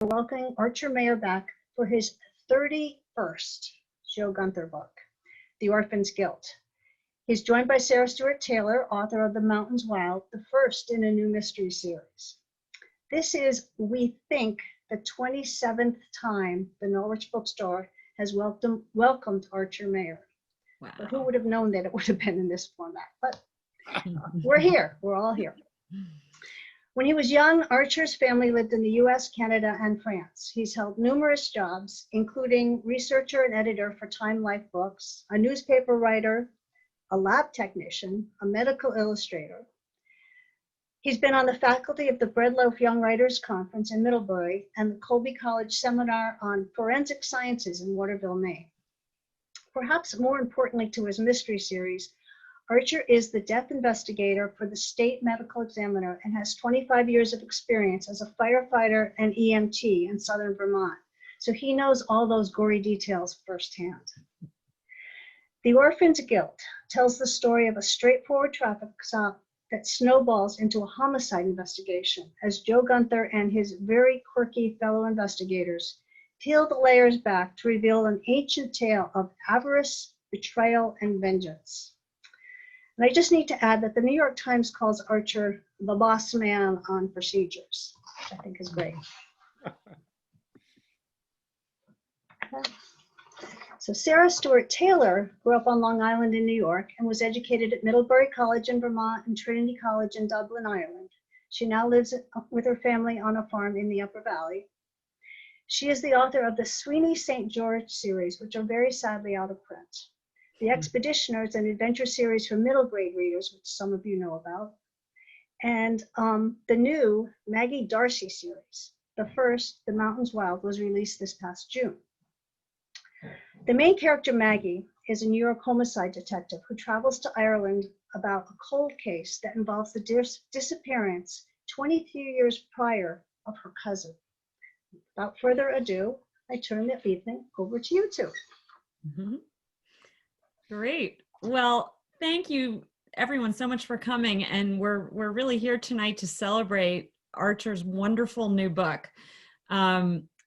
welcoming Archer Mayer back for his 31st Joe Gunther book, The Orphan's Guilt. He's joined by Sarah Stewart Taylor, author of The Mountains Wild, the first in a new mystery series. This is, we think, the 27th time the Norwich Bookstore has welcomed Archer Mayer. Wow. But who would have known that it would have been in this format? But we're here. We're all here. When he was young, Archer's family lived in the US, Canada, and France. He's held numerous jobs, including researcher and editor for Time Life Books, a newspaper writer, a lab technician, a medical illustrator. He's been on the faculty of the Breadloaf Young Writers Conference in Middlebury and the Colby College Seminar on Forensic Sciences in Waterville, Maine. Perhaps more importantly to his mystery series, Archer is the death investigator for the state medical examiner and has 25 years of experience as a firefighter and EMT in southern Vermont. So he knows all those gory details firsthand. The Orphan's Guilt tells the story of a straightforward traffic stop that snowballs into a homicide investigation as Joe Gunther and his very quirky fellow investigators peel the layers back to reveal an ancient tale of avarice, betrayal, and vengeance. And I just need to add that the New York Times calls Archer the boss man on procedures, which I think is great. Okay. So Sarah Stewart Taylor grew up on Long Island in New York and was educated at Middlebury College in Vermont and Trinity College in Dublin, Ireland. She now lives with her family on a farm in the Upper Valley. She is the author of the Sweeney St. George series, which are very sadly out of print. The Expeditioners, an adventure series for middle grade readers, which some of you know about, and the new Maggie Darcy series. The first, The Mountains Wild, was released this past June. The main character, Maggie, is a New York homicide detective who travels to Ireland about a cold case that involves the disappearance 23 years prior of her cousin. Without further ado, I turn the evening over to you two. Mm-hmm. Great. Well, thank you everyone so much for coming. And we're really here tonight to celebrate Archer's wonderful new book.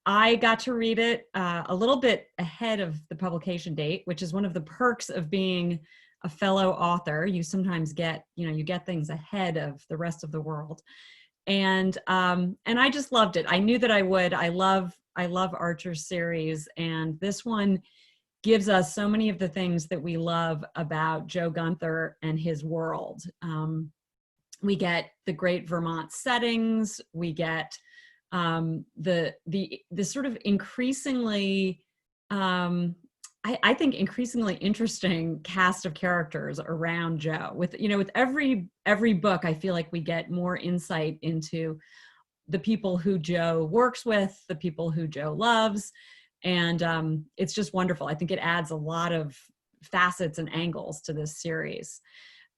I got to read it a little bit ahead of the publication date, which is one of the perks of being a fellow author. You sometimes get, you get things ahead of the rest of the world. And I just loved it. I knew that I would. I love Archer's series, and this one gives us so many of the things that we love about Joe Gunther and his world. We get the great Vermont settings. We get the sort of increasingly, I think increasingly interesting cast of characters around Joe. With every book, I feel like we get more insight into the people who Joe works with, the people who Joe loves. And it's just wonderful. I think it adds a lot of facets and angles to this series.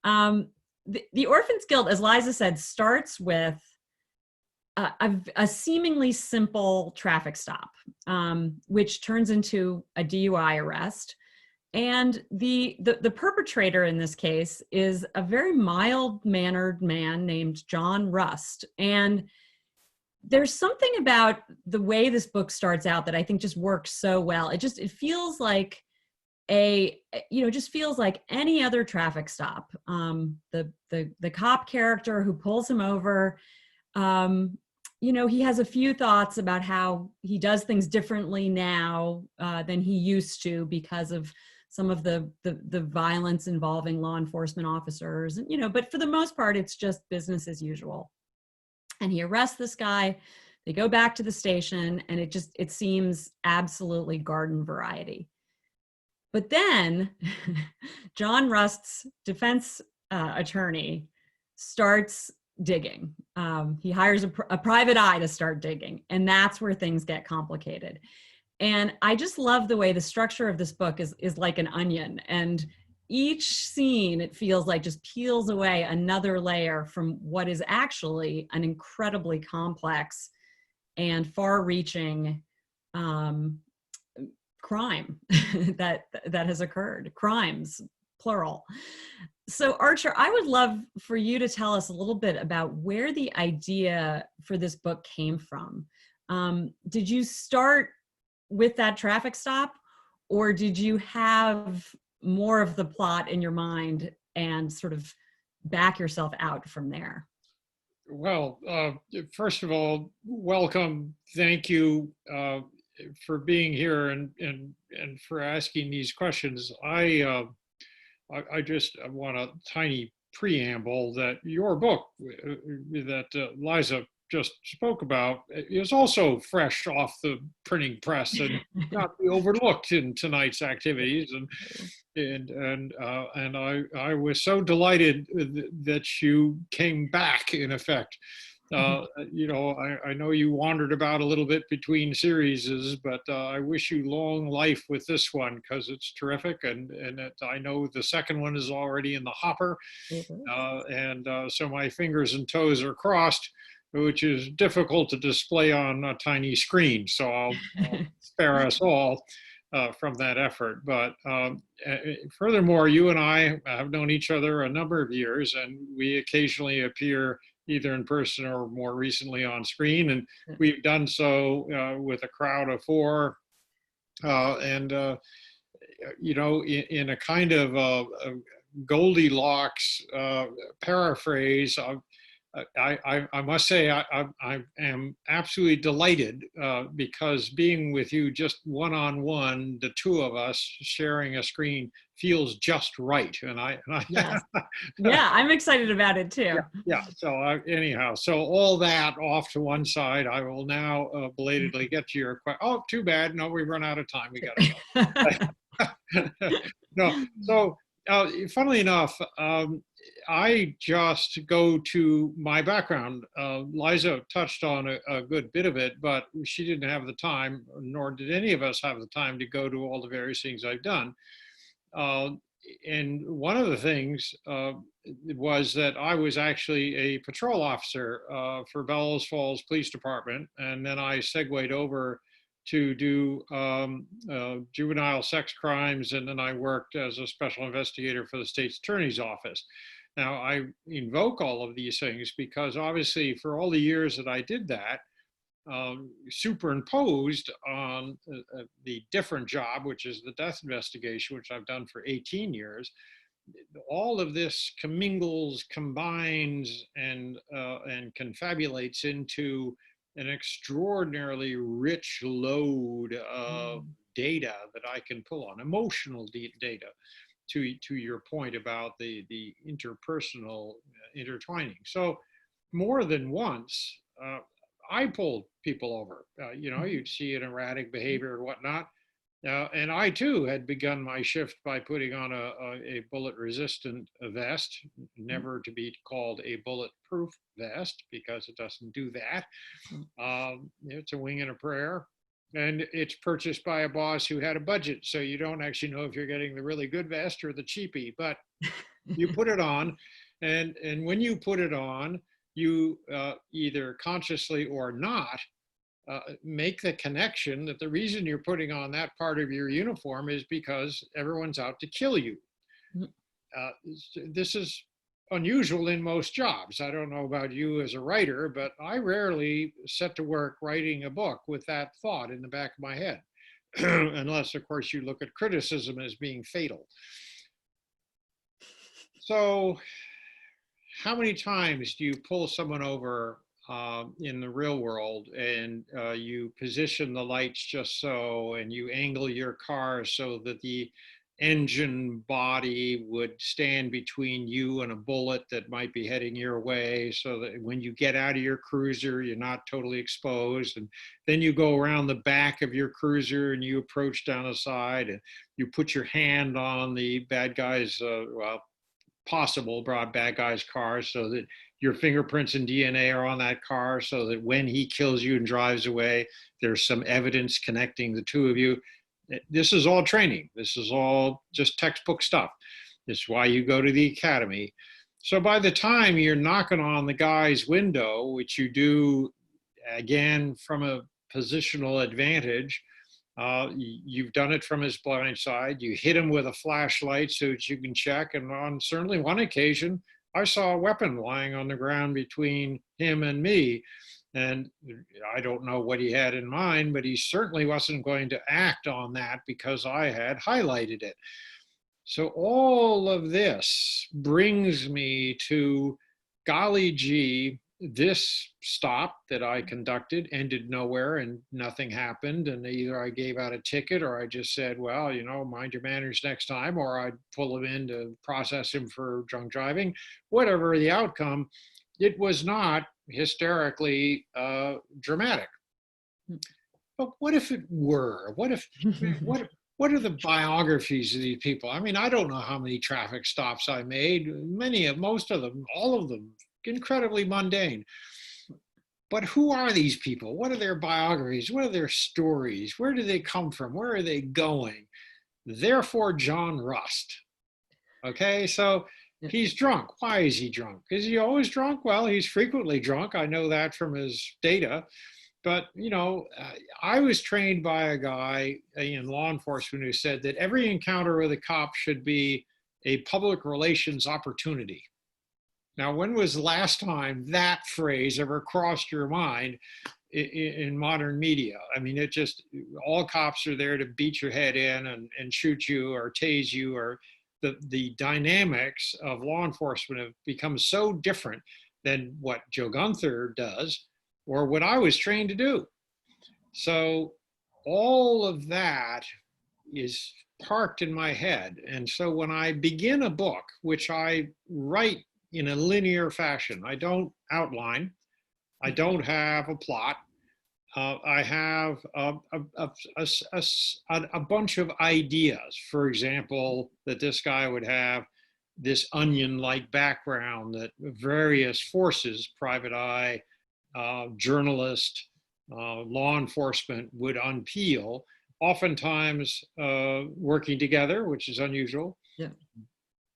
The Orphan's Guilt, as Liza said, starts with a seemingly simple traffic stop, which turns into a DUI arrest. And the perpetrator in this case is a very mild-mannered man named John Rust. And there's something about the way this book starts out that I think just works so well. It feels like just feels like any other traffic stop. The cop character who pulls him over, he has a few thoughts about how he does things differently now than he used to because of some of the violence involving law enforcement officers, but for the most part, it's just business as usual. And he arrests this guy. They go back to the station, and it seems absolutely garden variety. But then John Rust's defense attorney starts digging. He hires a private eye to start digging, and that's where things get complicated. And I just love the way the structure of this book is like an onion, and each scene, it feels like, just peels away another layer from what is actually an incredibly complex and far-reaching crime that has occurred. Crimes, plural. So Archer, I would love for you to tell us a little bit about where the idea for this book came from. Did you start with that traffic stop, or did you have more of the plot in your mind and sort of back yourself out from there? Well, first of all, welcome. Thank you for being here and for asking these questions. I just want a tiny preamble that your book that Liza just spoke about is also fresh off the printing press and not be overlooked in tonight's activities. And I was so delighted that you came back, in effect. You know, I know you wandered about a little bit between series, but I wish you long life with this one because it's terrific. And I know the second one is already in the hopper. So my fingers and toes are crossed, which is difficult to display on a tiny screen. So I'll spare us all from that effort. But furthermore, you and I have known each other a number of years, and we occasionally appear either in person or more recently on screen. And we've done so with a crowd of four. You know, in a kind of a Goldilocks paraphrase, I must say I am absolutely delighted because being with you just one-on-one, the two of us sharing a screen feels just right. Yes. Yeah, I'm excited about it too. Yeah. So anyhow, so all that off to one side, I will now belatedly get to your question. Oh, too bad. No, we've run out of time. We got to go. No. So funnily enough, I just go to my background. Liza touched on a good bit of it, but she didn't have the time, nor did any of us have the time to go to all the various things I've done. And one of the things was that I was actually a patrol officer for Bellows Falls Police Department, and then I segued over to do juvenile sex crimes, and then I worked as a special investigator for the state's attorney's office. Now, I invoke all of these things because obviously for all the years that I did that, superimposed on the different job, which is the death investigation, which I've done for 18 years, all of this commingles, combines, and confabulates into an extraordinarily rich load of data that I can pull on, emotional data, to your point about the interpersonal intertwining. So more than once, I pulled people over. You know, you'd see an erratic behavior and whatnot. And I too had begun my shift by putting on a bullet-resistant vest, never to be called a bulletproof vest because it doesn't do that. It's a wing and a prayer. And it's purchased by a boss who had a budget, so you don't actually know if you're getting the really good vest or the cheapie, but you put it on, and when you put it on, you either consciously or not make the connection that the reason you're putting on that part of your uniform is because everyone's out to kill you. This is unusual in most jobs. I don't know about you as a writer, but I rarely set to work writing a book with that thought in the back of my head, unless, of course, you look at criticism as being fatal. So how many times do you pull someone over in the real world and you position the lights just so, and you angle your car so that the engine body would stand between you and a bullet that might be heading your way, so that when you get out of your cruiser, you're not totally exposed. And then you go around the back of your cruiser and you approach down the side and you put your hand on the bad guy's, possible bad guy's car, so that your fingerprints and DNA are on that car, so that when he kills you and drives away, there's some evidence connecting the two of you. This is all training. This is all just textbook stuff. This is why you go to the academy. So by the time you're knocking on the guy's window, which you do, again, from a positional advantage, you've done it from his blind side. You hit him with a flashlight so that you can check. And on certainly one occasion, I saw a weapon lying on the ground between him and me. And I don't know what he had in mind, but he certainly wasn't going to act on that because I had highlighted it. So all of this brings me to, golly gee, this stop that I conducted ended nowhere and nothing happened. And either I gave out a ticket or I just said, well, you know, mind your manners next time, or I'd pull him in to process him for drunk driving. Whatever the outcome, it was not hysterically dramatic. But what if it were? What are the biographies of these people? I mean, I don't know how many traffic stops I made. Most of them, all of them, incredibly mundane. But who are these people? What are their biographies? What are their stories? Where do they come from? Where are they going? Therefore, John Rust. Okay, so he's drunk. Why is he drunk? Is he always drunk? Well, he's frequently drunk. I know that from his data. But, you know, I was trained by a guy in law enforcement who said that every encounter with a cop should be a public relations opportunity. Now, when was the last time that phrase ever crossed your mind in modern media? I mean, it just, all cops are there to beat your head in and shoot you or tase you, or the dynamics of law enforcement have become so different than what Joe Gunther does or what I was trained to do. So all of that is parked in my head. And so when I begin a book, which I write in a linear fashion, I don't outline, I don't have a plot, I have a bunch of ideas. For example, that this guy would have this onion-like background that various forces, private eye, journalist, law enforcement would unpeel, oftentimes working together, which is unusual. Yeah.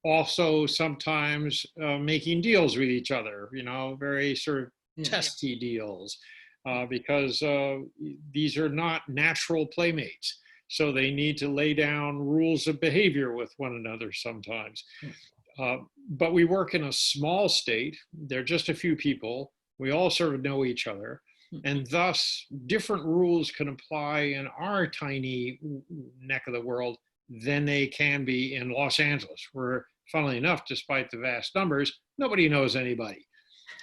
Also sometimes making deals with each other, you know, very sort of testy deals, because these are not natural playmates. So they need to lay down rules of behavior with one another sometimes. But we work in a small state. There are just a few people. We all sort of know each other. And thus, different rules can apply in our tiny neck of the world than they can be in Los Angeles, where, funnily enough, despite the vast numbers, nobody knows anybody.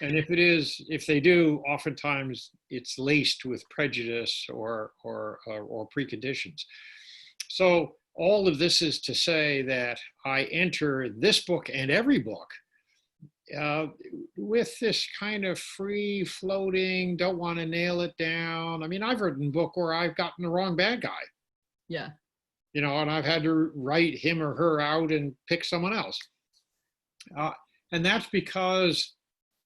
And if they do, oftentimes it's laced with prejudice or preconditions. So all of this is to say that I enter this book and every book with this kind of free floating, don't want to nail it down. I mean, I've written a book where I've gotten the wrong bad guy. Yeah. You know, and I've had to write him or her out and pick someone else. And that's because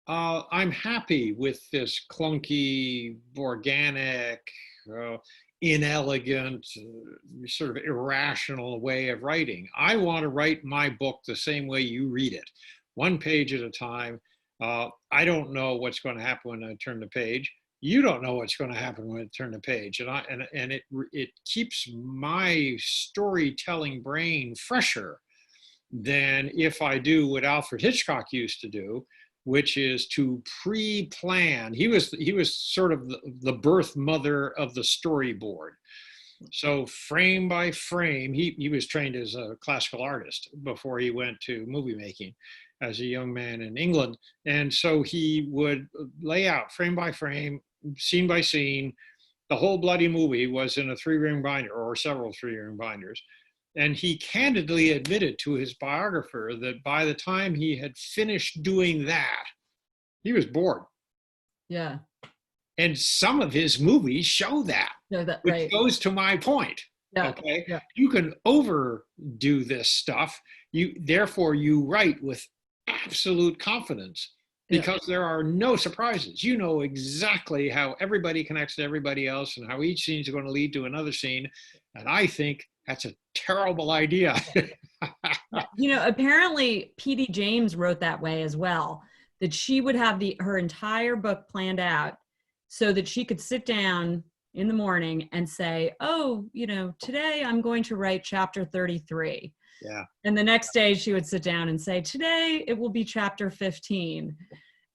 I'm happy with this clunky, organic, inelegant, sort of irrational way of writing. I want to write my book the same way you read it, one page at a time. I don't know what's going to happen when I turn the page. You don't know what's going to happen when I turn the page, and it keeps my storytelling brain fresher than if I do what Alfred Hitchcock used to do, which is to pre-plan. He was sort of the birth mother of the storyboard. So frame by frame, he was trained as a classical artist before he went to movie making as a young man in England. And so he would lay out frame by frame, scene by scene. The whole bloody movie was in a 3-ring binder or several 3-ring binders. And he candidly admitted to his biographer that by the time he had finished doing that, he was bored. Yeah. And some of his movies show that, which goes to my point. Yeah. Okay. Yeah. You can overdo this stuff. Therefore you write with absolute confidence because there are no surprises. You know exactly how everybody connects to everybody else and how each scene is going to lead to another scene. And I think that's a terrible idea. You know, apparently P.D. James wrote that way as well, that she would have her entire book planned out so that she could sit down in the morning and say, oh, you know, today I'm going to write chapter 33. Yeah. And the next day she would sit down and say, today it will be chapter 15.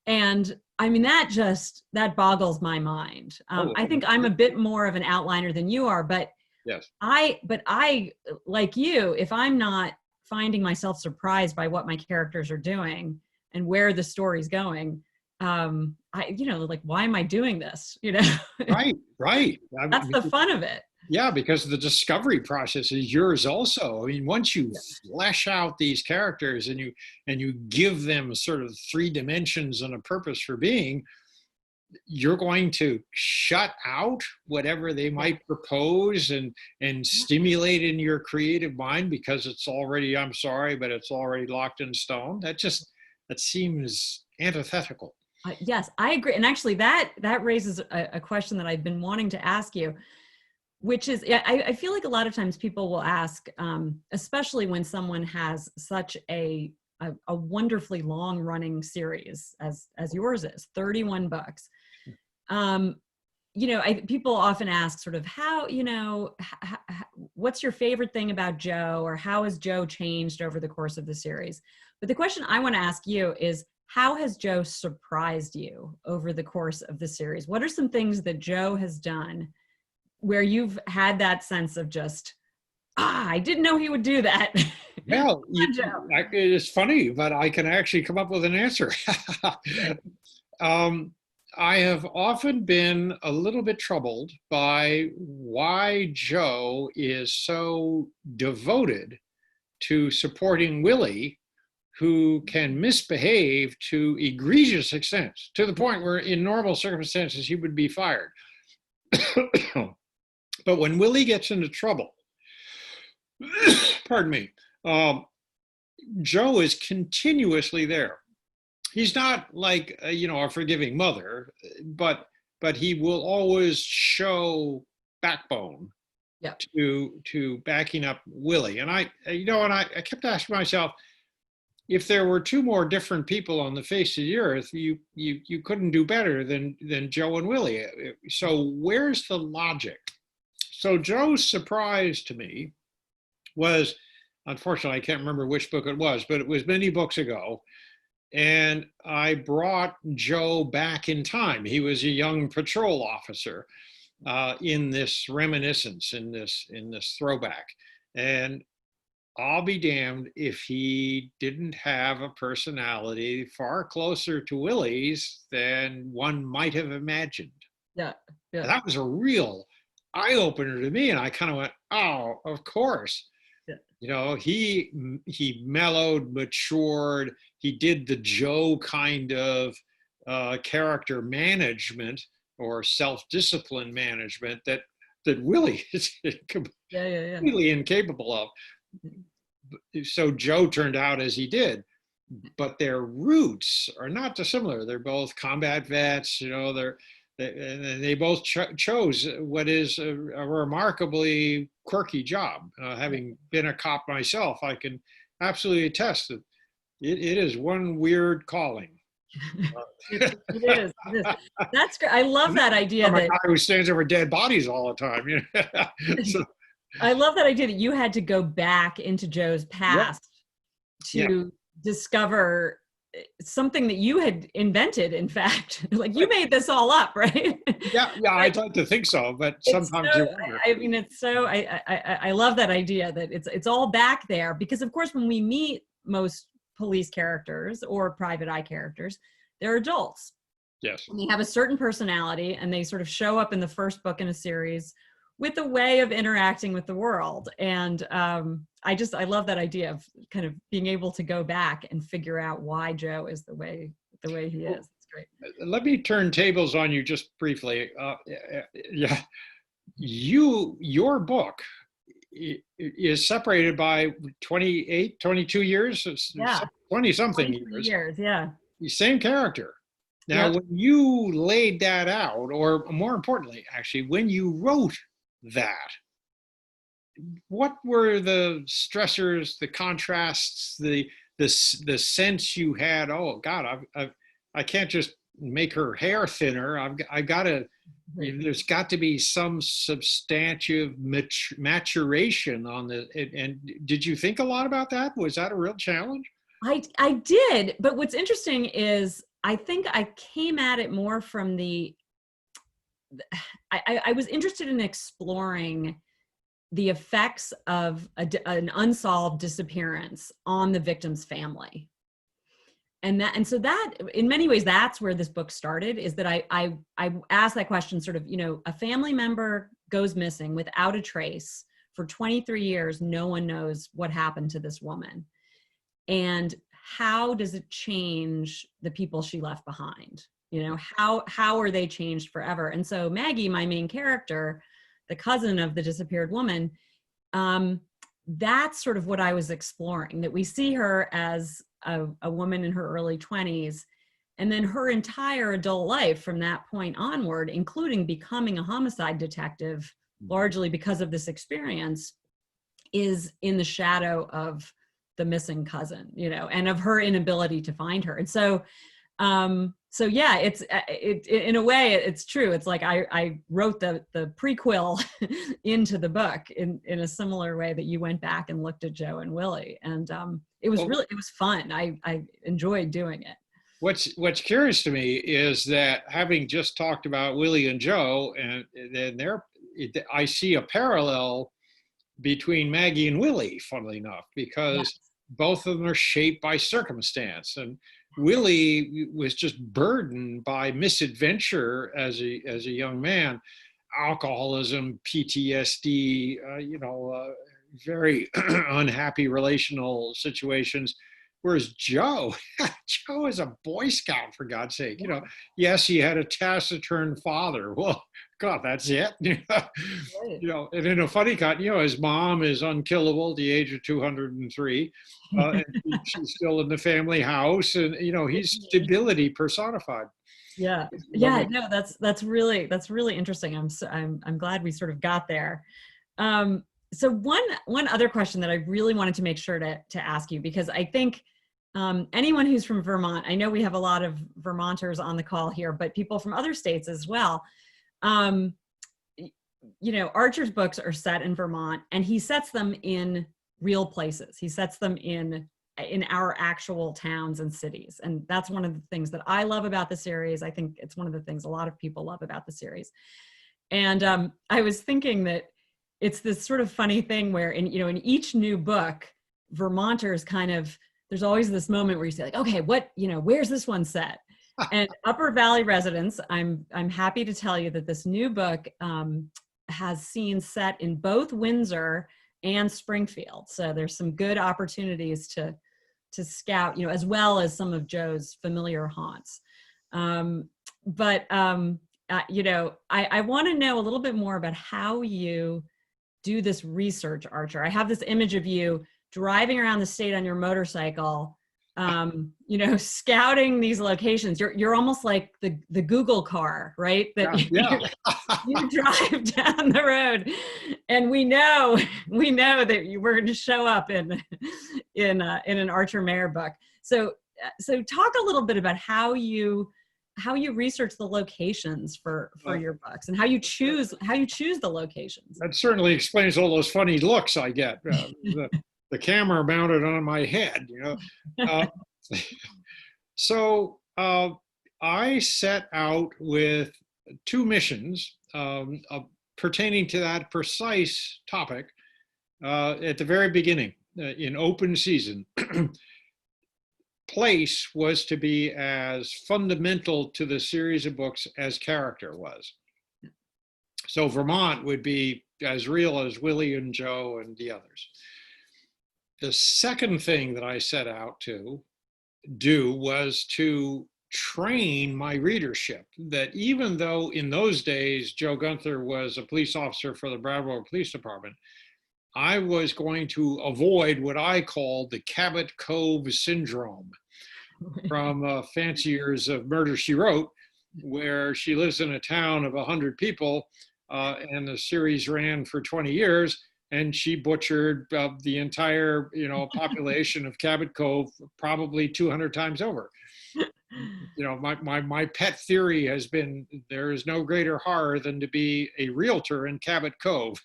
And I mean, that boggles my mind. I think I'm a bit more of an outliner than you are, but yes. I, like you, if I'm not finding myself surprised by what my characters are doing and where the story's going, like, why am I doing this? Right, right. That's the fun of it. Yeah, because the discovery process is yours also. I mean, once you flesh out these characters and you give them sort of 3 dimensions and a purpose for being, you're going to shut out whatever they might propose and stimulate in your creative mind because it's already, I'm sorry, but it's already locked in stone. That seems antithetical. Yes, I agree. And actually that raises a question that I've been wanting to ask you, which is, I feel like a lot of times people will ask, especially when someone has such a wonderfully long running series as yours is, 31 books. People often ask sort of how, what's your favorite thing about Joe, or how has Joe changed over the course of the series? But the question I want to ask you is, how has Joe surprised you over the course of the series? What are some things that Joe has done where you've had that sense of just, I didn't know he would do that? Well, it's funny, but I can actually come up with an answer. I have often been a little bit troubled by why Joe is so devoted to supporting Willie, who can misbehave to egregious extents, to the point where in normal circumstances he would be fired. But when Willie gets into trouble, pardon me, Joe is continuously there. He's not like, a forgiving mother, but he will always show backbone to backing up Willie. And I kept asking myself, if there were 2 more different people on the face of the earth, you couldn't do better than Joe and Willie. So where's the logic? So Joe's surprise to me was, unfortunately, I can't remember which book it was, but it was many books ago. And I brought Joe back in time. He was a young patrol officer in this reminiscence, in this throwback. And I'll be damned if he didn't have a personality far closer to Willie's than one might have imagined. Yeah. That was a real eye-opener to me. And I kind of went, oh, of course. Yeah. He mellowed, matured. He did the Joe kind of character management or self-discipline management that Willie is completely incapable of. So Joe turned out as he did, but their roots are not dissimilar. They're both combat vets, they both chose what is a remarkably quirky job. Having been a cop myself, I can absolutely attest that it is one weird calling. It is. That's great. I love that idea. I'm a guy who stands over dead bodies all the time. So, I love that idea that you had to go back into Joe's past to discover something that you had invented, in fact. Like, you made this all up, right? Yeah, I'd like to think so, but sometimes you wonder. I mean, it's so, I love that idea that it's all back there, because of course, when we meet most police characters or private eye characters, they're adults. Yes. And they have a certain personality, and they sort of show up in the first book in a series with a way of interacting with the world. And I love that idea of kind of being able to go back and figure out why Joe is the way he is. It's great. Let me turn tables on you just briefly. Your book is separated by 28, 22 years, 20 something years. Yeah. Same character. Now, when you laid that out, or more importantly, actually, when you wrote that, what were the stressors, the contrasts, the sense you had? Oh God, I can't just make her hair thinner. I've got to. There's got to be some substantive maturation on the. And did you think a lot about that? Was that a real challenge? I did, but what's interesting is I think I came at it more from I was interested in exploring the effects of an unsolved disappearance on the victim's family. And so that, in many ways, that's where this book started, is that I asked that question, sort of, a family member goes missing without a trace for 23 years. No one knows what happened to this woman. And how does it change the people she left behind? How are they changed forever? And so Maggie, my main character, the cousin of the disappeared woman, that's sort of what I was exploring, that we see her as a woman in her early 20s, and then her entire adult life from that point onward, including becoming a homicide detective, largely because of this experience, is in the shadow of the missing cousin, and of her inability to find her. And so yeah, it's in a way, it's true. It's like I wrote the prequel into the book in a similar way that you went back and looked at Joe and Willie, and it was fun. I enjoyed doing it. What's curious to me is that, having just talked about Willie and Joe, and then I see a parallel between Maggie and Willie, funnily enough, because both of them are shaped by circumstance. And Willie was just burdened by misadventure as a young man, alcoholism, PTSD, very unhappy relational situations. Whereas Joe is a Boy Scout, for God's sake. Yes, he had a taciturn father. Well, God, that's it. And in a funny cut, his mom is unkillable at the age of 203. And she's still in the family house, and he's stability personified. Yeah. No, that's really interesting. I'm glad we sort of got there. So one other question that I really wanted to make sure to ask you, because I think anyone who's from Vermont, I know we have a lot of Vermonters on the call here, but people from other states as well. Archer's books are set in Vermont, and he sets them in real places. He sets them in our actual towns and cities. And that's one of the things that I love about the series. I think it's one of the things a lot of people love about the series. And I was thinking that it's this sort of funny thing where in each new book, Vermonters there's always this moment where you say, like, okay, where's this one set? And Upper Valley residents, I'm happy to tell you that this new book has scenes set in both Windsor and Springfield. So there's some good opportunities to scout, as well as some of Joe's familiar haunts. I want to know a little bit more about how you do this research, Archer. I have this image of you driving around the state on your motorcycle, scouting these locations. You're almost like the Google car, right? That you drive down the road, and we know that you were going to show up in an Archer Mayer book. So talk a little bit about how you research the locations for your books, and how you choose the locations. That certainly explains all those funny looks I get. The camera mounted on my head, So I set out with two missions pertaining to that precise topic at the very beginning, in open season. Place was to be as fundamental to the series of books as character was. So Vermont would be as real as Willie and Joe and the others. The second thing that I set out to do was to train my readership, that even though in those days Joe Gunther was a police officer for the Brattleboro Police Department, I was going to avoid what I called the Cabot Cove syndrome from Fancy Years of Murder, She Wrote, where she lives in a town of 100 people, and the series ran for 20 years. And she butchered the entire, population of Cabot Cove probably 200 times over. My pet theory has been, there is no greater horror than to be a realtor in Cabot Cove.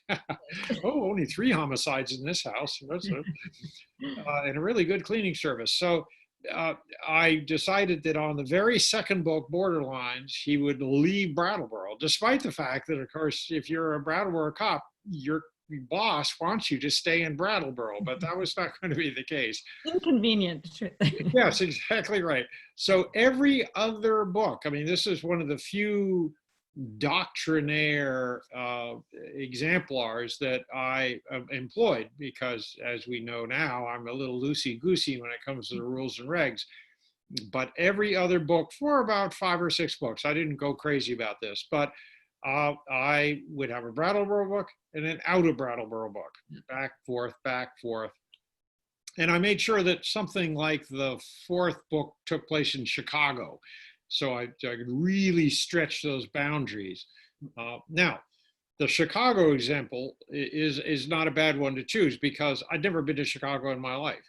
Oh, only 3 homicides in this house. And a really good cleaning service. So I decided that on the very second book, Borderlines, he would leave Brattleboro, despite the fact that, of course, if you're a Brattleboro cop, your boss wants you to stay in Brattleboro, but that was not going to be the case. Inconvenient. Yes, exactly right. So every other book, I mean, this is one of the few doctrinaire exemplars that I employed, because as we know now, I'm a little loosey-goosey when it comes to the rules and regs. But every other book, for about 5 or 6 books, I didn't go crazy about this, but I would have a Brattleboro book and an out of Brattleboro book, back, forth, back, forth. And I made sure that something like the 4th book took place in Chicago. So I could really stretch those boundaries. Now, the Chicago example is not a bad one to choose, because I'd never been to Chicago in my life.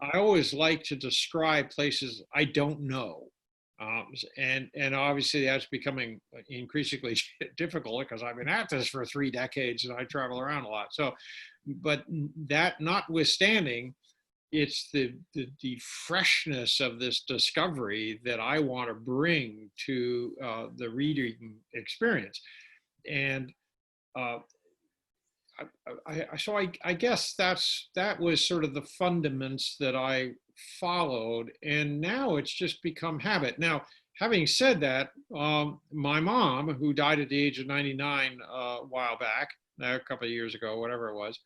I always like to describe places I don't know. And obviously that's becoming increasingly difficult, because I've been at this for 3 decades and I travel around a lot. So, but that notwithstanding, it's the freshness of this discovery that I want to bring to the reading experience. And I guess that was sort of the fundaments that I followed, and now it's just become habit. Now, having said that, my mom, who died at the age of 99 a while back, a couple of years ago, whatever it was,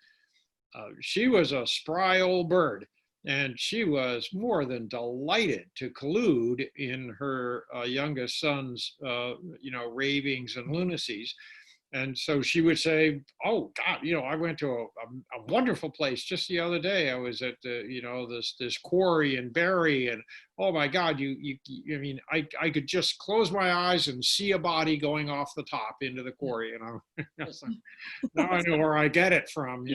she was a spry old bird, and she was more than delighted to collude in her youngest son's, ravings and lunacies. And so she would say, "Oh God, I went to a wonderful place just the other day. I was at this quarry in Barrie, and oh my God, I mean, I could just close my eyes and see a body going off the top into the quarry." And now I know where I get it from.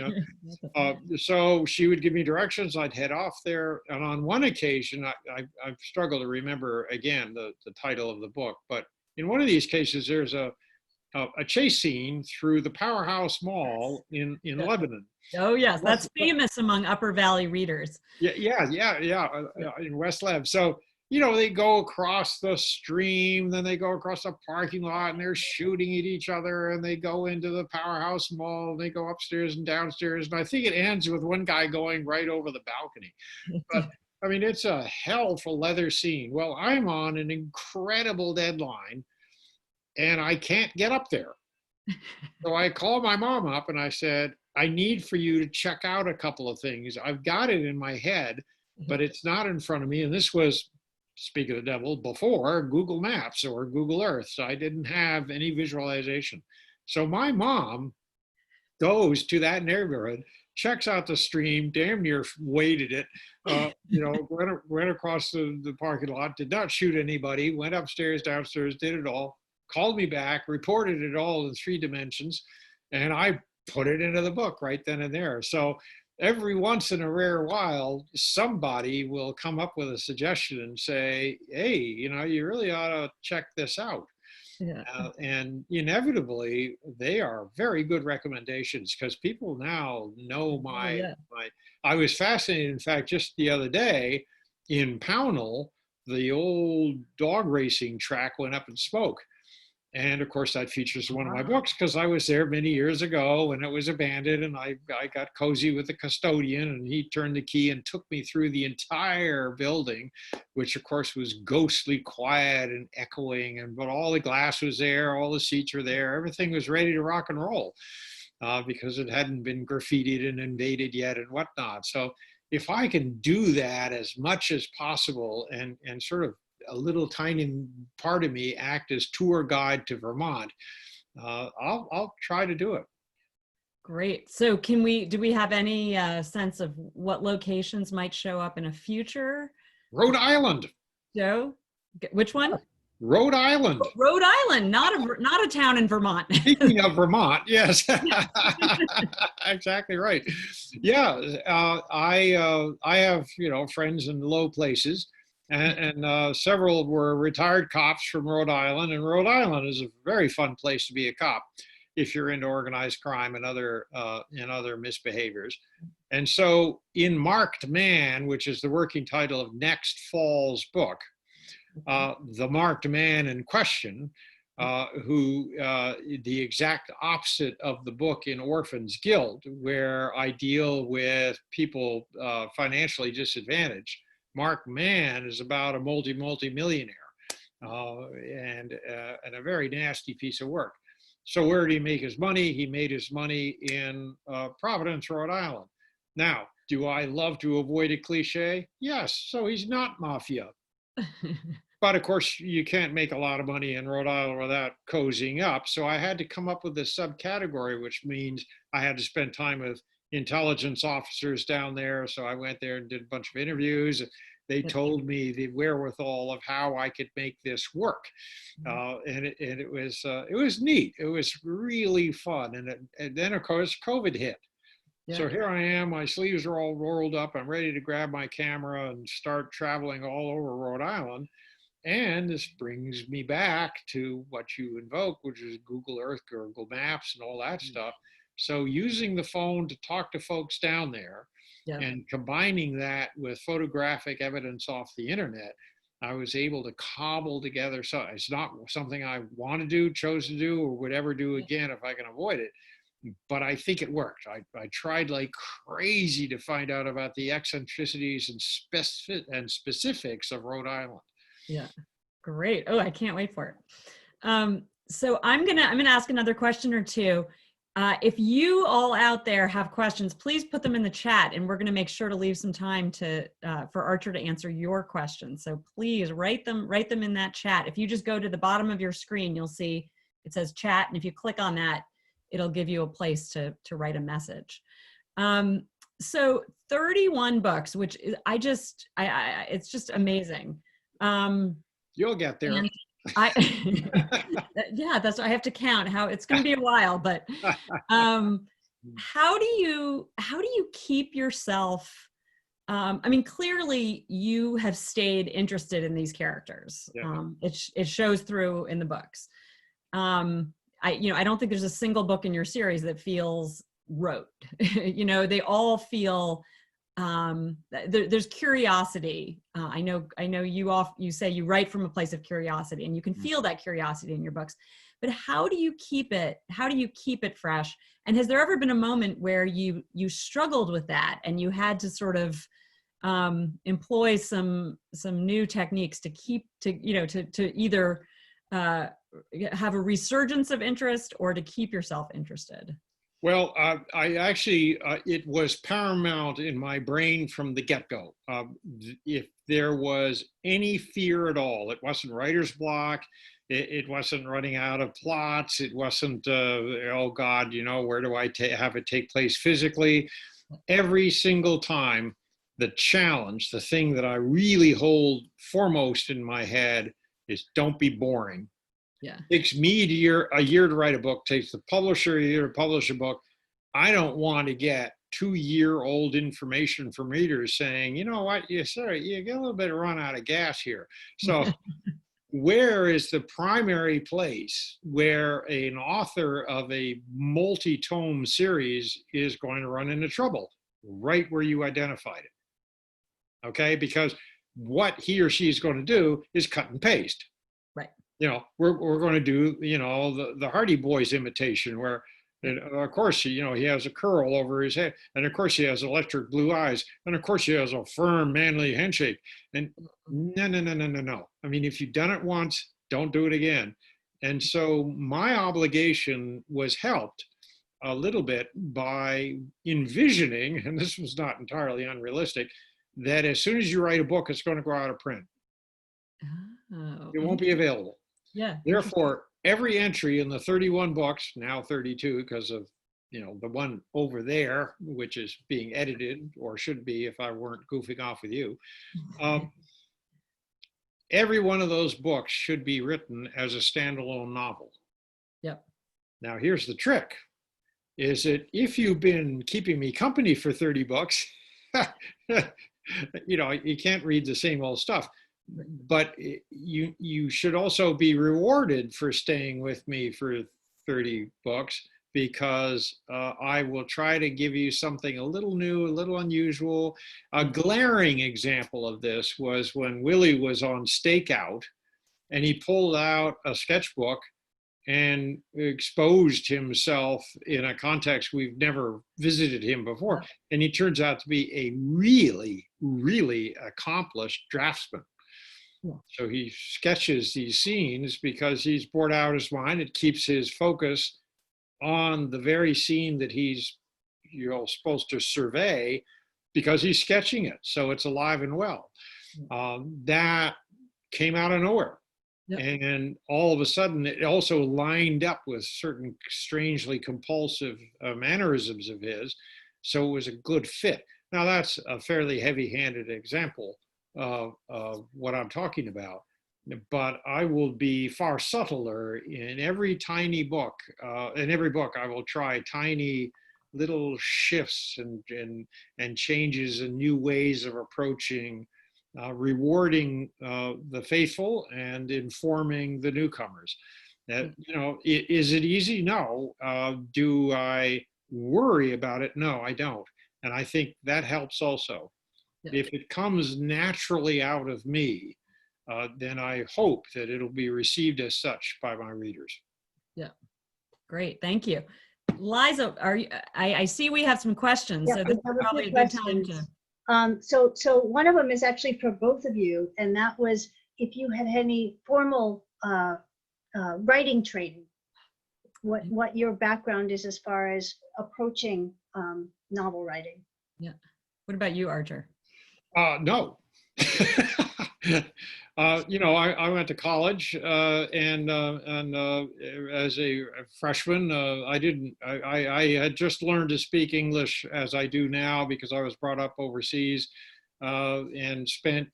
So she would give me directions. I'd head off there, and on one occasion, I've struggled to remember again the title of the book, but in one of these cases, there's a chase scene through the Powerhouse Mall in Lebanon. Oh yes, that's famous among Upper Valley readers. Yeah, in West Lev. So, they go across the stream, then they go across the parking lot, and they're shooting at each other, and they go into the Powerhouse Mall, and they go upstairs and downstairs, and I think it ends with one guy going right over the balcony. But I mean, it's a hell for leather scene. Well, I'm on an incredible deadline, and I can't get up there. So I called my mom up and I said, "I need for you to check out a couple of things. I've got it in my head, but it's not in front of me." And this was, speak of the devil, before Google Maps or Google Earth. So I didn't have any visualization. So my mom goes to that neighborhood, checks out the stream, damn near waded it, went across the parking lot, did not shoot anybody, went upstairs, downstairs, did it all, called me back, reported it all in 3 dimensions, and I put it into the book right then and there. So every once in a rare while, somebody will come up with a suggestion and say, "Hey, you really ought to check this out." Yeah. And inevitably, they are very good recommendations, because people now know my. I was fascinated, in fact, just the other day in Pownell, the old dog racing track went up in smoke. And of course, that features one of my books, because I was there many years ago when it was abandoned, and I got cozy with the custodian, and he turned the key and took me through the entire building, which of course was ghostly quiet and echoing, but all the glass was there, all the seats were there, everything was ready to rock and roll, because it hadn't been graffitied and invaded yet and whatnot. So if I can do that as much as possible, and sort of a little tiny part of me act as tour guide to Vermont, I'll try to do it. Great. So do we have any sense of what locations might show up in a future Rhode Island. show? Which one? Rhode Island. Rhode Island, not a town in Vermont. Speaking of Vermont, yes, exactly right. Yeah, I have friends in low places, and several were retired cops from Rhode Island, and Rhode Island is a very fun place to be a cop if you're into organized crime and other misbehaviors. And so in Marked Man, which is the working title of next fall's book, the marked man in question, who the exact opposite of the book in Orphan's Guild, where I deal with people financially disadvantaged. Marked Man is about a multi-millionaire and a very nasty piece of work. So where did he make his money? He made his money in Providence, Rhode Island. Now, do I love to avoid a cliche? Yes. So he's not mafia. But of course, you can't make a lot of money in Rhode Island without cozying up. So I had to come up with a subcategory, which means I had to spend time with intelligence officers down there. So I went there and did a bunch of interviews. They told me the wherewithal of how I could make this work, and it was neat. It was really fun, and then of course COVID hit. Yeah. So here I am. My sleeves are all rolled up. I'm ready to grab my camera and start traveling all over Rhode Island. And this brings me back to what you invoke, which is Google Earth, Google Maps, and all that stuff. So using the phone to talk to folks down there. Yeah. And combining that with photographic evidence off the internet, I was able to cobble together. So it's not something I want to do, chose to do, or would ever do again if I can avoid it. But I think it worked. I tried like crazy to find out about the eccentricities and specifics of Rhode Island. Yeah, great. Oh, I can't wait for it. So I'm gonna ask another question or two. If you all out there have questions, please put them in the chat, and we're going to make sure to leave some time for Archer to answer your questions. So please write them in that chat. If you just go to the bottom of your screen, you'll see it says chat, and if you click on that, it'll give you a place to write a message. So 31 books, which is, it's just amazing. You'll get there. Yeah, that's what I have to count. How it's going to be a while, but how do you keep yourself? I mean, clearly you have stayed interested in these characters. Yeah. It shows through in the books. I don't think there's a single book in your series that feels rote. They all feel. There's curiosity. I know you say you write from a place of curiosity, and you can feel that curiosity in your books. But how do you keep it? How do you keep it fresh? And has there ever been a moment where you struggled with that, and you had to sort of employ some new techniques to either have a resurgence of interest or to keep yourself interested? Well, I actually, it was paramount in my brain from the get-go. If there was any fear at all, it wasn't writer's block, it wasn't running out of plots, it wasn't, oh God, where do I have it take place physically? Every single time, the challenge, the thing that I really hold foremost in my head is don't be boring. Yeah. It takes me a year to write a book, takes the publisher a year to publish a book. I don't want to get 2-year-old information from readers saying, you know what, you get a little bit of run out of gas here. So where is the primary place where an author of a multi-tome series is going to run into trouble? Right where you identified it. Okay, because what he or she is going to do is cut and paste. Right. We're going to do, the Hardy Boys imitation where, of course, he has a curl over his head. And of course, he has electric blue eyes. And of course, he has a firm, manly handshake. And no. I mean, if you've done it once, don't do it again. And so my obligation was helped a little bit by envisioning, and this was not entirely unrealistic, that as soon as you write a book, it's going to go out of print. Oh. It won't be available. Yeah. Therefore, every entry in the 31 books, now 32 because of, the one over there, which is being edited, or should be if I weren't goofing off with you. Every one of those books should be written as a standalone novel. Yep. Now, here's the trick, is that if you've been keeping me company for 30 books, you can't read the same old stuff. But you should also be rewarded for staying with me for 30 books because I will try to give you something a little new, a little unusual. A glaring example of this was when Willie was on stakeout and he pulled out a sketchbook and exposed himself in a context we've never visited him before. And he turns out to be a really, really accomplished draftsman. Yeah. So he sketches these scenes because he's bored out his mind. It keeps his focus on the very scene that he's supposed to survey because he's sketching it. So it's alive and well. That came out of nowhere. Yep. And all of a sudden, it also lined up with certain strangely compulsive mannerisms of his. So it was a good fit. Now, that's a fairly heavy-handed example of what I'm talking about. But I will be far subtler in every tiny book. In every book, I will try tiny little shifts and changes and new ways of approaching rewarding the faithful and informing the newcomers. That, is it easy? No. Do I worry about it? No, I don't. And I think that helps also. Yeah. If it comes naturally out of me, then I hope that it'll be received as such by my readers. Yeah, great, thank you. Liza, I see we have some questions, so this is probably a good time to. So one of them is actually for both of you, and that was if you had any formal writing training, what your background is as far as approaching novel writing. Yeah. What about you, Archer? No. I went to college and as a freshman, I had just learned to speak English as I do now because I was brought up overseas and spent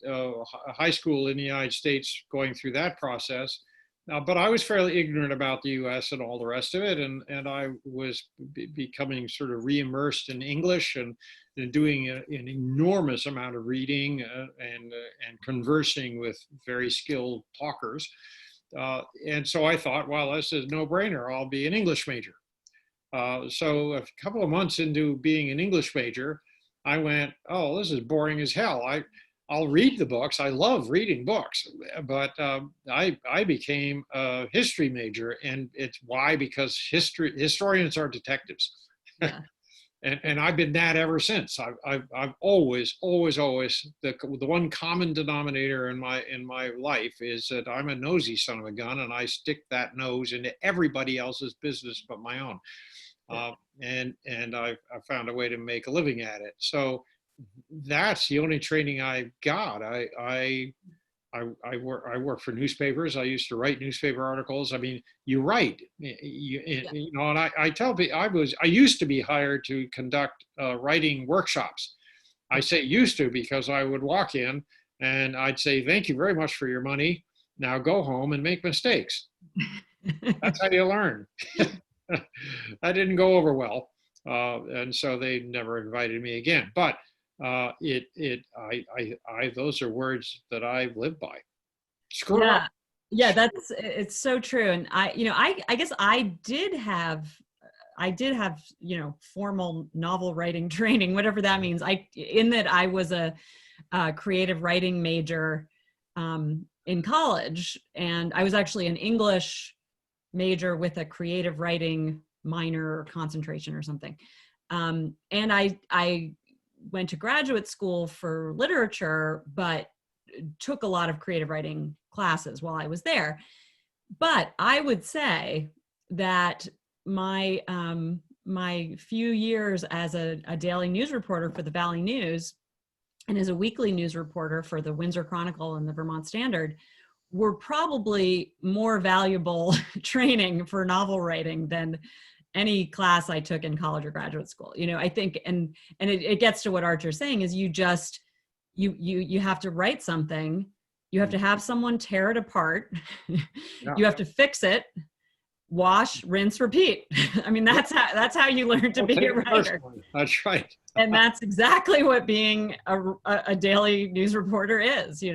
high school in the United States going through that process. But I was fairly ignorant about the U.S. and all the rest of it, and I was becoming sort of re-immersed in English and doing an enormous amount of reading and conversing with very skilled talkers. And so I thought, well, this is a no-brainer. I'll be an English major. So a couple of months into being an English major, I went, oh, this is boring as hell. I'll read the books. I love reading books, but I became a history major, and it's why? Because historians are detectives. Yeah. And I've been that ever since. I've always the one common denominator in my life is that I'm a nosy son of a gun, and I stick that nose into everybody else's business but my own. And I found a way to make a living at it. So that's the only training I got. I work for newspapers. I used to write newspaper articles. I mean, you write, and I tell people I used to be hired to conduct writing workshops. I say used to because I would walk in and I'd say, thank you very much for your money. Now go home and make mistakes. That's how you learn. That didn't go over well. And so they never invited me again, but those are words that I live by. Screw up. Yeah, it's so true. And I guess I did have formal novel writing training, whatever that means. I was a creative writing major in college, and I was actually an English major with a creative writing minor or concentration or something. And I went to graduate school for literature, but took a lot of creative writing classes while I was there. But I would say that my few years as a daily news reporter for the Valley News and as a weekly news reporter for the Windsor Chronicle and the Vermont Standard were probably more valuable training for novel writing than any class I took in college or graduate school. I think, and it gets to what Archer's saying is you have to write something, you have to have someone tear it apart, you have to fix it, wash, rinse, repeat. I mean, that's how you learn to be a writer. That's right. And that's exactly what being a daily news reporter is. You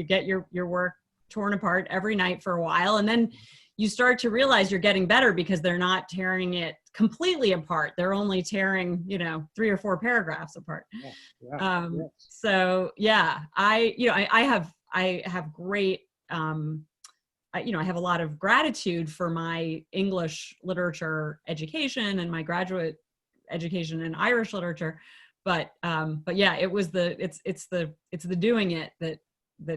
get your work torn apart every night for a while, and then you start to realize you're getting better because they're not tearing it completely apart. They're only tearing, 3 or 4 paragraphs apart. Yeah, yeah, yes. So yeah, I have great, I have a lot of gratitude for my English literature education and my graduate education in Irish literature. But yeah, it's the doing it that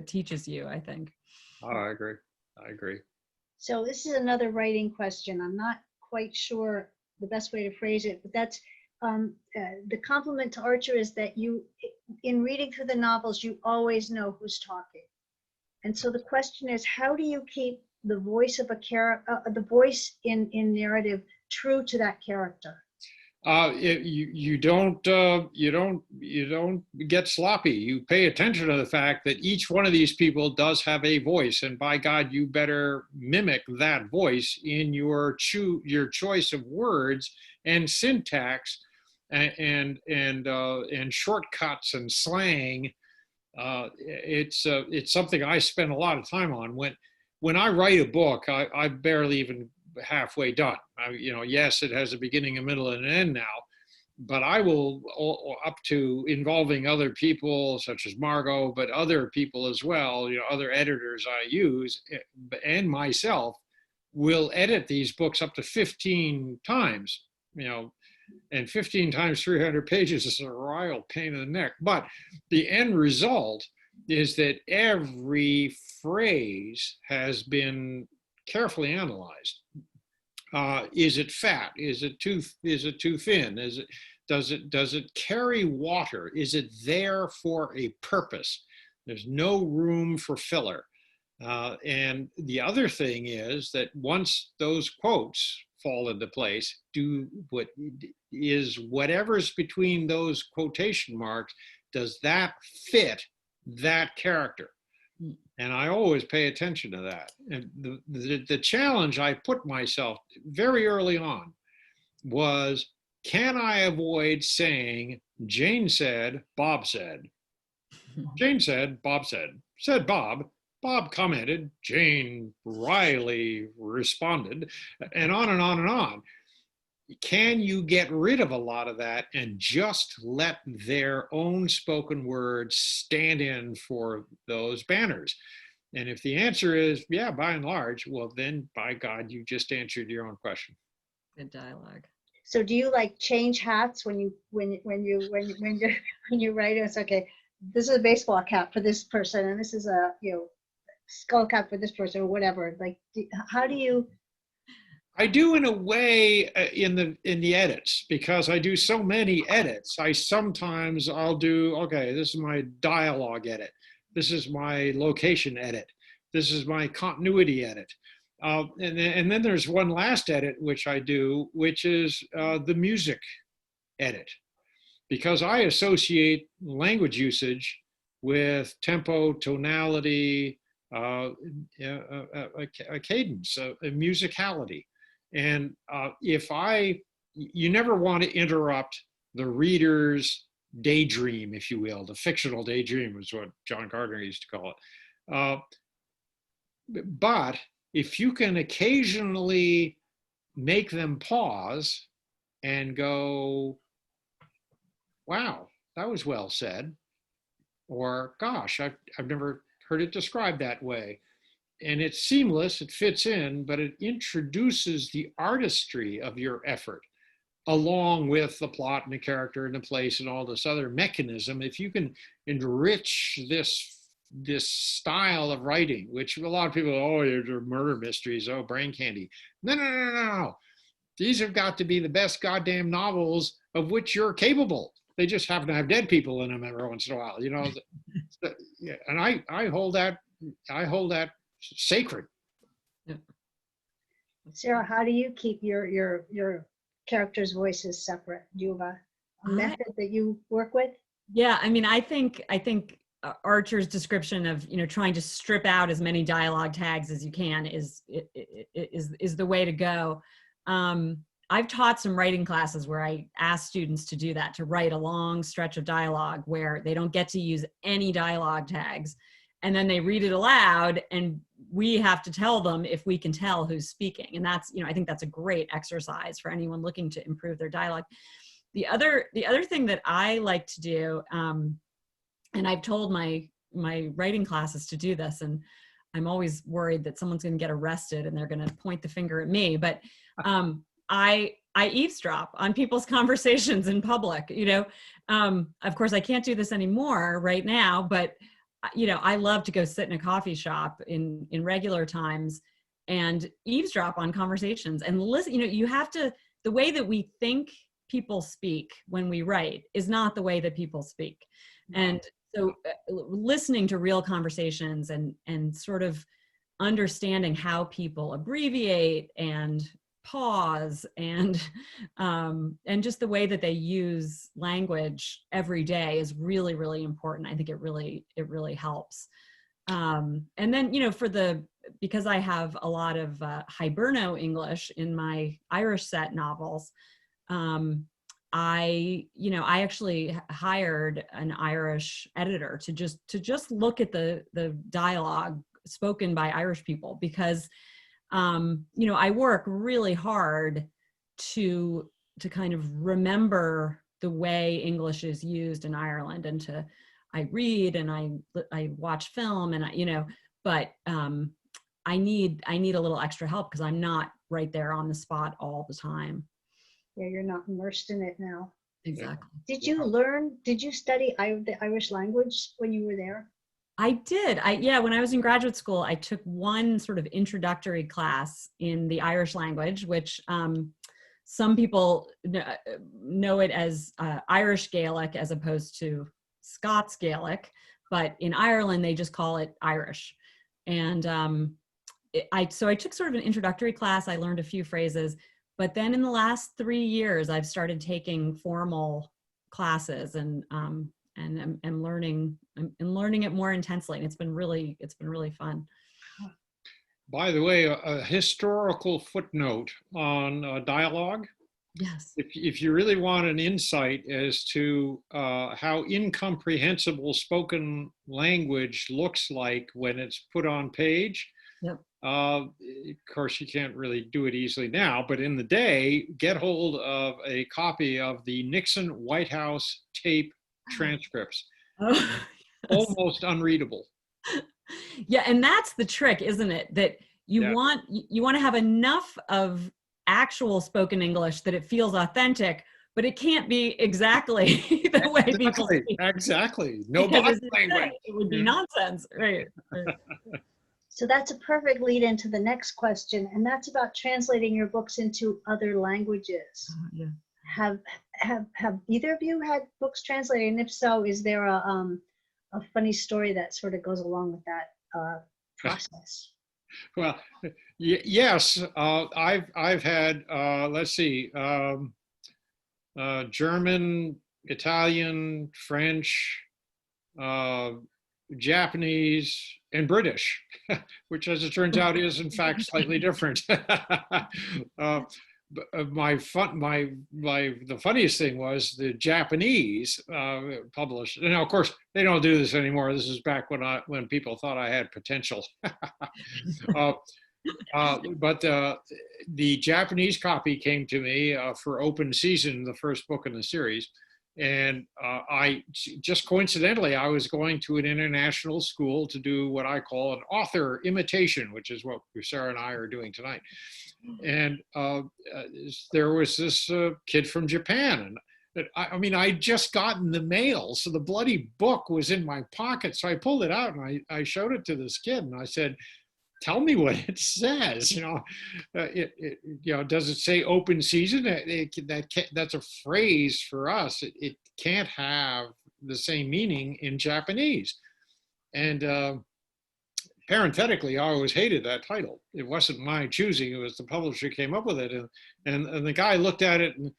teaches you, I think. Oh, I agree. I agree. So this is another writing question. I'm not quite sure the best way to phrase it, but that's the compliment to Archer is that you, in reading through the novels, you always know who's talking. And so the question is, how do you keep the voice of a character, the voice in narrative true to that character? You don't get sloppy. You pay attention to the fact that each one of these people does have a voice, and by God, you better mimic that voice in your choice of words and syntax, and shortcuts and slang. It's something I spend a lot of time on. When I write a book, I barely even halfway done. Yes, it has a beginning, a middle, and an end now, but I will, up to involving other people such as Margot, but other people as well, other editors I use, and myself, will edit these books up to 15 times, and 15 times 300 pages is a royal pain in the neck. But the end result is that every phrase has been carefully analyzed. Is it fat? Is it too thin? Does it carry water? Is it there for a purpose? There's no room for filler. And the other thing is that once those quotes fall into place, whatever's between those quotation marks, does that fit that character? And I always pay attention to that. And the challenge I put myself very early on was, can I avoid saying, Jane said, Bob said. Jane said, Bob said Bob. Bob commented, Jane wryly responded, and on and on and on. Can you get rid of a lot of that and just let their own spoken words stand in for those banners? And if the answer is, yeah, by and large, well, then by God, you just answered your own question. Good dialogue. So do you change hats when you write? It's okay. This is a baseball cap for this person, and this is a skull cap for this person, or whatever. How do you? I do, in a way, in the edits, because I do so many edits. I'll do, okay, this is my dialogue edit. This is my location edit. This is my continuity edit. And then there's one last edit, which I do, which is the music edit, because I associate language usage with tempo, tonality, a cadence, a musicality. And you never want to interrupt the reader's daydream, if you will. The fictional daydream is what John Gardner used to call it. But if you can occasionally make them pause and go, wow, that was well said, or gosh, I've never heard it described that way. And it's seamless, it fits in, but it introduces the artistry of your effort along with the plot and the character and the place and all this other mechanism. If you can enrich this style of writing, which a lot of people, they're murder mysteries, brain candy. No. These have got to be the best goddamn novels of which you're capable. They just happen to have dead people in them every once in a while, Yeah, and I hold that sacred. Yeah. Sarah, how do you keep your characters' voices separate? Do you have a method that you work with? Yeah, I think Archer's description of trying to strip out as many dialogue tags as you can is the way to go. I've taught some writing classes where I ask students to do that, to write a long stretch of dialogue where they don't get to use any dialogue tags. and then they read it aloud, and we have to tell them if we can tell who's speaking. And that's, I think that's a great exercise for anyone looking to improve their dialogue. The other thing that I like to do, and I've told my writing classes to do this, and I'm always worried that someone's going to get arrested and they're going to point the finger at me, but I eavesdrop on people's conversations in public. Of course I can't do this anymore right now, but I love to go sit in a coffee shop in regular times and eavesdrop on conversations and listen. You have to, the way that we think people speak when we write is not the way that people speak. And so listening to real conversations and sort of understanding how people abbreviate and pause and just the way that they use language every day is really, really important. I think it really helps. And then, because I have a lot of Hiberno English in my Irish set novels, I actually hired an Irish editor to just look at the dialogue spoken by Irish people, because I work really hard to kind of remember the way English is used in Ireland, and I read and I watch film, and but I need a little extra help because I'm not right there on the spot all the time. Yeah, you're not immersed in it now. Exactly. Did you study the Irish language when you were there? I did. When I was in graduate school, I took one sort of introductory class in the Irish language, which some people know it as Irish Gaelic as opposed to Scots Gaelic, but in Ireland, they just call it Irish. And I took sort of an introductory class. I learned a few phrases, but then in the last 3 years, I've started taking formal classes and learning it more intensely, and it's been really fun. By the way, a historical footnote on dialogue. Yes. If you really want an insight as to how incomprehensible spoken language looks like when it's put on page, yep. Of course, you can't really do it easily now, but in the day, get hold of a copy of the Nixon White House tape transcripts. Oh, yes. Almost unreadable. Yeah, and that's the trick, isn't it? That you want to have enough of actual spoken English that it feels authentic, but it can't be exactly the way people speak. Exactly. No body language. It would be nonsense, right? So that's a perfect lead into the next question, and that's about translating your books into other languages. Yeah. Have either of you had books translated? And if so, is there a funny story that sort of goes along with that process? Well, yes, I've had let's see, German, Italian, French, Japanese, and British, which, as it turns out, is in fact slightly different. The funniest thing was the Japanese published. And now, of course, they don't do this anymore. This is back when people thought I had potential. But the Japanese copy came to me for Open Season, the first book in the series. And I just coincidentally, I was going to an international school to do what I call an author imitation, which is what Sarah and I are doing tonight. And there was this kid from Japan. And I'd just gotten the mail. So the bloody book was in my pocket. So I pulled it out and I showed it to this kid and I said, tell me what it says. Does it say open season? That's a phrase for us. It can't have the same meaning in Japanese. And parenthetically, I always hated that title. It wasn't my choosing. It was the publisher came up with it. And the guy looked at it and,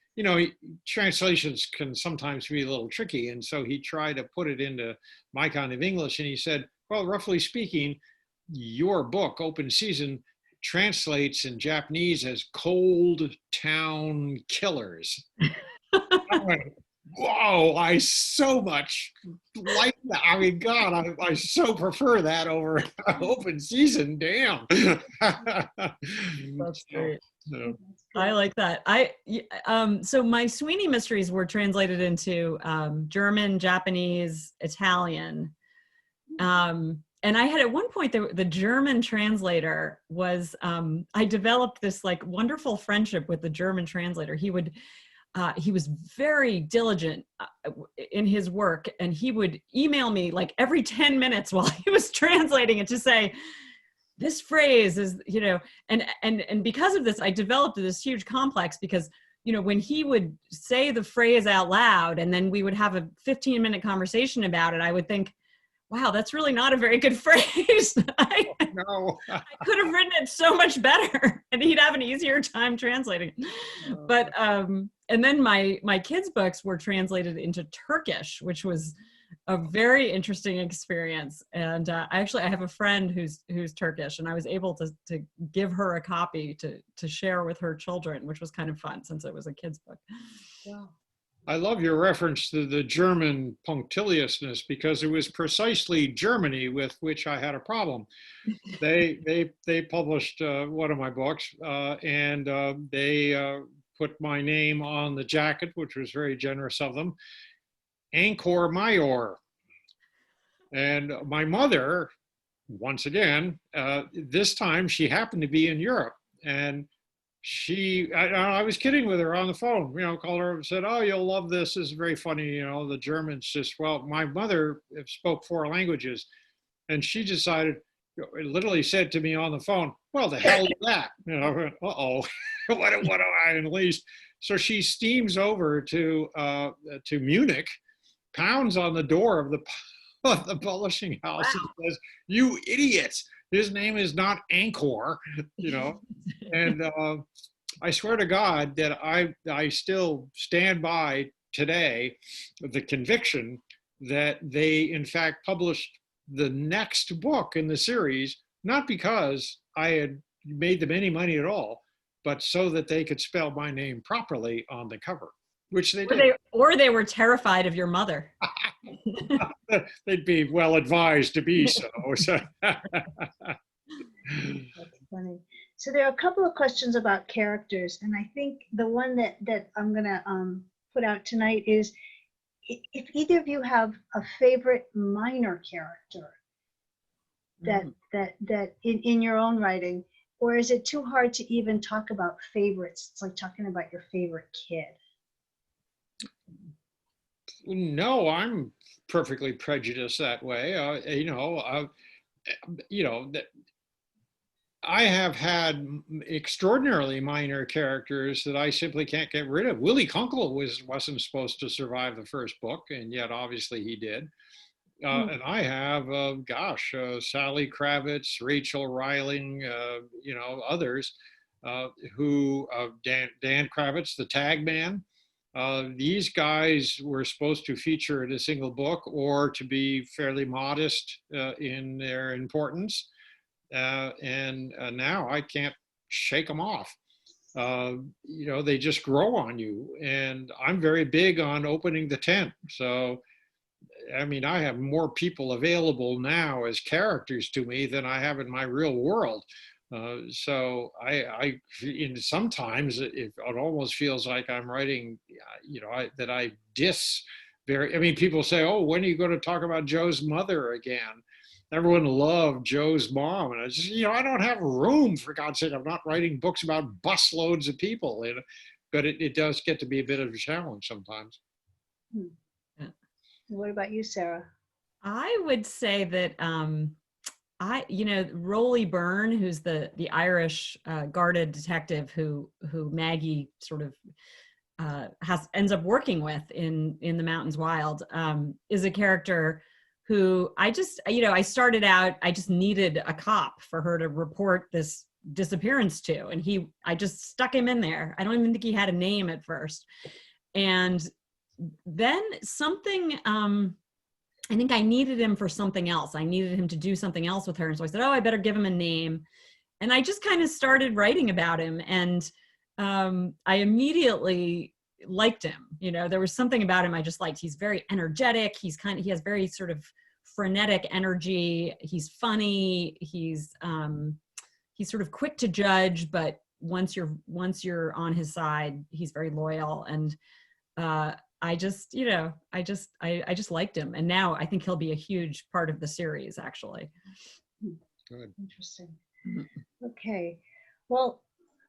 translations can sometimes be a little tricky. And so he tried to put it into my kind of English. And he said, well, roughly speaking, your book, Open Season, translates in Japanese as Cold Town Killers. I went, whoa, I so much like that. I mean, God, I so prefer that over open season. Damn. That's great. So, I like that. So my Sweeney mysteries were translated into German, Japanese, Italian. And I had at one point, the German translator was, I developed this like wonderful friendship with the German translator. He was very diligent in his work, and he would email me like every 10 minutes while he was translating it to say, this phrase is, and because of this, I developed this huge complex because, when he would say the phrase out loud and then we would have a 15-minute conversation about it, I would think, wow, that's really not a very good phrase. no. I could have written it so much better and he'd have an easier time translating. But, and then my kids' books were translated into Turkish, which was a very interesting experience. And I have a friend who's Turkish, and I was able to give her a copy to share with her children, which was kind of fun since it was a kid's book. Wow. I love your reference to the German punctiliousness, because it was precisely Germany with which I had a problem. They published one of my books, and they put my name on the jacket, which was very generous of them. Angkor Mayor. And my mother, once again, this time she happened to be in Europe, and I was kidding with her on the phone, called her and said, oh, you'll love this. This is very funny. The Germans just, well, my mother spoke 4 languages, and she decided, literally said to me on the phone, well, the hell is that? Uh-oh, what do I unleash? So she steams over to Munich, pounds on the door of the publishing house, wow, and says, you idiots, his name is not Angkor, and I swear to God that I still stand by today the conviction that they in fact published the next book in the series, not because I had made them any money at all, but so that they could spell my name properly on the cover, which they did. Or they were terrified of your mother. They'd be well advised to be so. That's funny. So there are a couple of questions about characters, and I think the one that I'm gonna put out tonight is if either of you have a favorite minor character that in your own writing, or is it too hard to even talk about favorites? It's like talking about your favorite kid. No, I'm perfectly prejudiced that way. I have had extraordinarily minor characters that I simply can't get rid of. Willie Kunkel wasn't supposed to survive the first book, and yet obviously he did. And I have, Sally Kravitz, Rachel Reiling, others who, Dan Kravitz, the Tag Man. These guys were supposed to feature in a single book or to be fairly modest in their importance. And now I can't shake them off. They just grow on you. And I'm very big on opening the tent. So, I mean, I have more people available now as characters to me than I have in my real world. So sometimes it almost feels like I'm writing, that I diss people say, oh, when are you going to talk about Joe's mother again? Everyone loved Joe's mom. And I just, I don't have room, for God's sake. I'm not writing books about busloads of people. But it does get to be a bit of a challenge sometimes. What about you, Sarah? I would say that Rolly Byrne, who's the Irish guarded detective who Maggie sort of ends up working with in The Mountains Wild, is a character who I started out, I just needed a cop for her to report this disappearance to, and I just stuck him in there. I don't even think he had a name at first. And then something, I think I needed him for something else. I needed him to do something else with her. And so I said, oh, I better give him a name. And I just kind of started writing about him. And I immediately liked him. You know, there was something about him I just liked. He's very energetic. He has very sort of frenetic energy. He's funny. He's sort of quick to judge, but once you're on his side, he's very loyal. And I just liked him. And now I think he'll be a huge part of the series, actually. Good. Interesting. Okay. Well,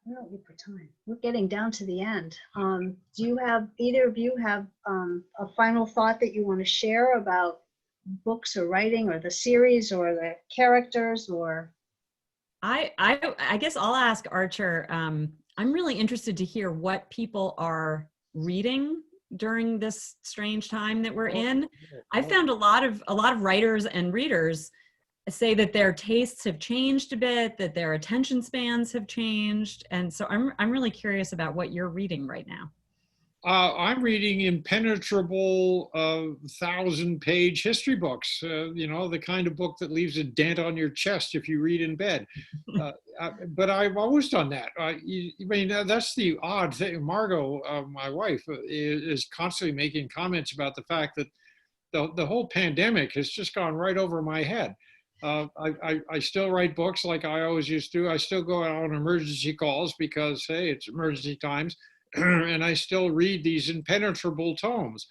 where are we for time? We're getting down to the end. Do you have, either of you have a final thought that you want to share about books or writing or the series or the characters? Or I guess I'll ask Archer. I'm really interested to hear what people are reading during this strange time that we're in. I found a lot of writers and readers say that their tastes have changed a bit, that their attention spans have changed, and so I'm really curious about what you're reading right now. I'm reading impenetrable 1,000-page history books, the kind of book that leaves a dent on your chest if you read in bed. But I've always done that. That's the odd thing. Margot, my wife, is constantly making comments about the fact that the whole pandemic has just gone right over my head. I still write books like I always used to. I still go out on emergency calls because, hey, it's emergency times. And I still read these impenetrable tomes.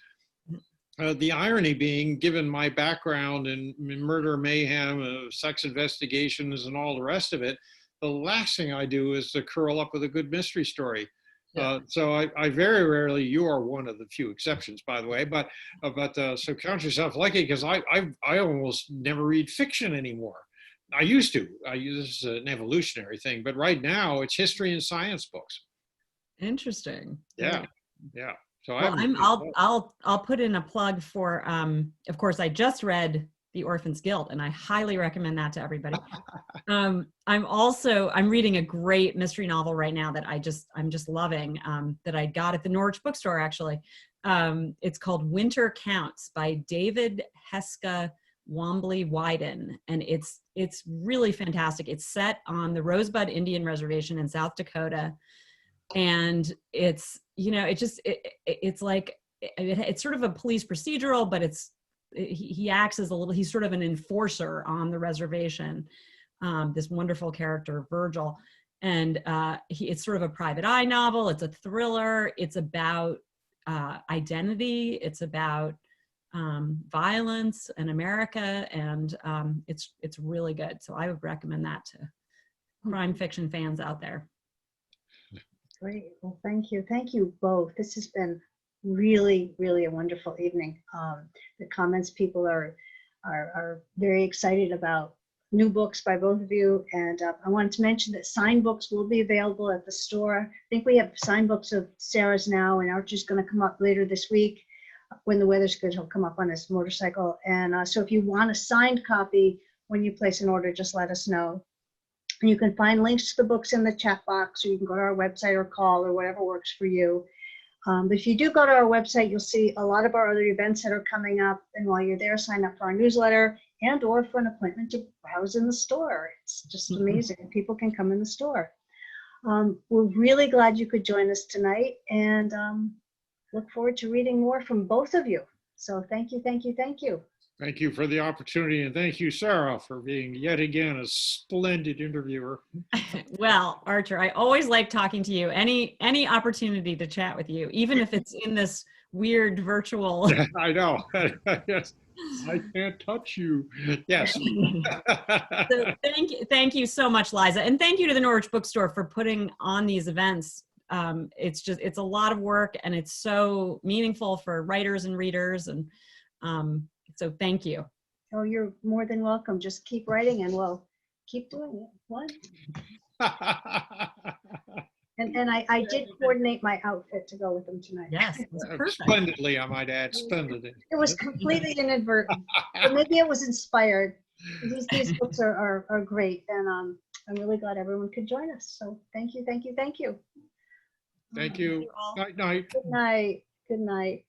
The irony being, given my background in murder, mayhem, sex investigations, and all the rest of it, the last thing I do is to curl up with a good mystery story. Yeah. So I very rarely, you are one of the few exceptions, by the way, but so count yourself lucky, because I almost never read fiction anymore. I used to. This is an evolutionary thing, but right now it's history and science books. Interesting. Yeah. So I'll put in a plug for of course I just read The Orphan's Guilt, and I highly recommend that to everybody. I'm reading a great mystery novel right now that I'm just loving, that I got at the Norwich Bookstore, actually. It's called Winter Counts by David Heska Wombley Wyden, and it's really fantastic. It's set on the Rosebud Indian Reservation in South Dakota. And it's sort of a police procedural, but he acts as he's sort of an enforcer on the reservation, this wonderful character, Virgil. And it's sort of a private eye novel. It's a thriller. It's about identity. It's about violence in America. And it's really good. So I would recommend that to crime fiction fans out there. great. Well, thank you. Thank you both. This has been really, really a wonderful evening. The comments, people are very excited about new books by both of you. And I wanted to mention that signed books will be available at the store. I think we have signed books of Sarah's now, and Archer's going to come up later this week. When the weather's good, he'll come up on his motorcycle. And so if you want a signed copy, when you place an order, just let us know. And you can find links to the books in the chat box, or you can go to our website or call, or whatever works for you. But if you do go to our website, you'll see a lot of our other events that are coming up. And while you're there, sign up for our newsletter and or for an appointment to browse in the store. It's just amazing. People can come in the store. We're really glad you could join us tonight, and look forward to reading more from both of you. So thank you, thank you, thank you. Thank you for the opportunity, and thank you, Sarah, for being yet again a splendid interviewer. Well, Archer, I always like talking to you. Any opportunity to chat with you, even if it's in this weird virtual. Yeah, I know. Yes, I can't touch you. Yes. So thank you so much, Liza, and thank you to the Norwich Bookstore for putting on these events. It's a lot of work, and it's so meaningful for writers and readers, and so thank you. Oh, you're more than welcome. Just keep writing, and we'll keep doing it. What? And I did coordinate my outfit to go with them tonight. Yes, it's perfect. Splendidly, I might add, splendidly. It was completely inadvertent, but maybe it was inspired. These books are great, and I'm really glad everyone could join us. So thank you, thank you, thank you. Thank you. Night, night. Good night. Good night.